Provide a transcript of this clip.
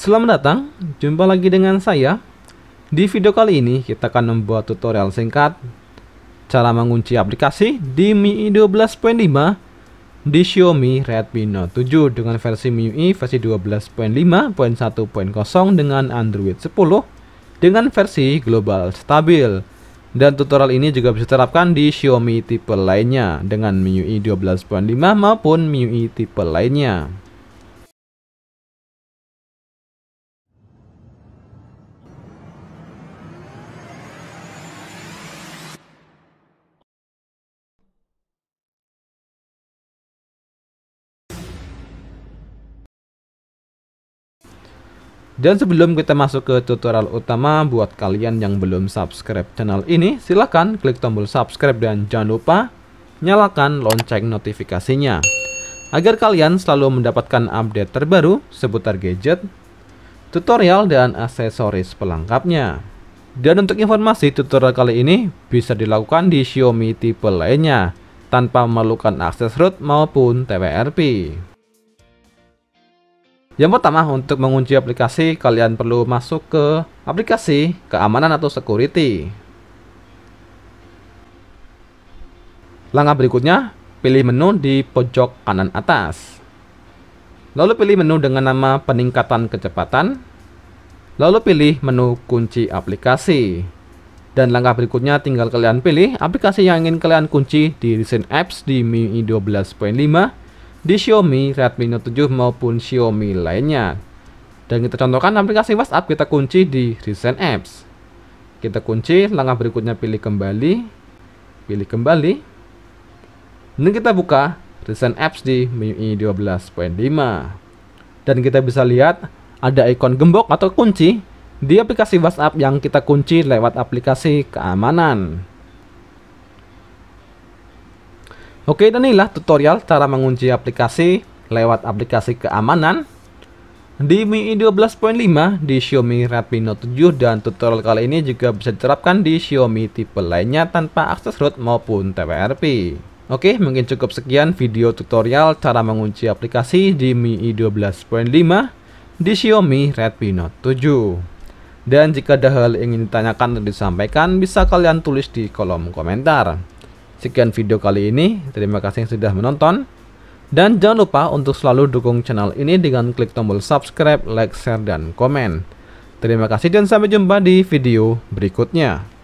Selamat datang, jumpa lagi dengan saya. Di video kali ini kita akan membuat tutorial singkat cara mengunci aplikasi di MIUI 12.5 di Xiaomi Redmi Note 7 dengan versi MIUI versi 12.5.1.0 dengan Android 10 dengan versi global stabil. Dan tutorial ini juga bisa diterapkan di Xiaomi tipe lainnya dengan MIUI 12.5 maupun MIUI tipe lainnya. Dan sebelum kita masuk ke tutorial utama, buat kalian yang belum subscribe channel ini, silahkan klik tombol subscribe dan jangan lupa nyalakan lonceng notifikasinya agar kalian selalu mendapatkan update terbaru seputar gadget, tutorial, dan aksesoris pelengkapnya. Dan untuk informasi, tutorial kali ini bisa dilakukan di Xiaomi tipe lainnya tanpa memerlukan akses root maupun TWRP. Yang pertama, untuk mengunci aplikasi, kalian perlu masuk ke aplikasi keamanan atau security. Langkah berikutnya, pilih menu di pojok kanan atas. Lalu pilih menu dengan nama peningkatan kecepatan. Lalu pilih menu kunci aplikasi. Dan langkah berikutnya tinggal kalian pilih aplikasi yang ingin kalian kunci di Recent Apps di MIUI 12.5. di Xiaomi Redmi Note 7 maupun Xiaomi lainnya. Dan kita contohkan aplikasi WhatsApp, kita kunci di Recent Apps. Kita kunci, langkah berikutnya pilih kembali. Pilih kembali. Dan kita buka Recent Apps di MIUI 12.5. Dan kita bisa lihat ada ikon gembok atau kunci di aplikasi WhatsApp yang kita kunci lewat aplikasi keamanan. Oke, dan inilah tutorial cara mengunci aplikasi lewat aplikasi keamanan di MIUI 12.5 di Xiaomi Redmi Note 7, dan tutorial kali ini juga bisa diterapkan di Xiaomi tipe lainnya tanpa akses root maupun TWRP. Oke, mungkin cukup sekian video tutorial cara mengunci aplikasi di MIUI 12.5 di Xiaomi Redmi Note 7. Dan jika ada hal yang ingin ditanyakan atau disampaikan, bisa kalian tulis di kolom komentar. Sekian video kali ini, terima kasih yang sudah menonton. Dan jangan lupa untuk selalu dukung channel ini dengan klik tombol subscribe, like, share, dan komen. Terima kasih dan sampai jumpa di video berikutnya.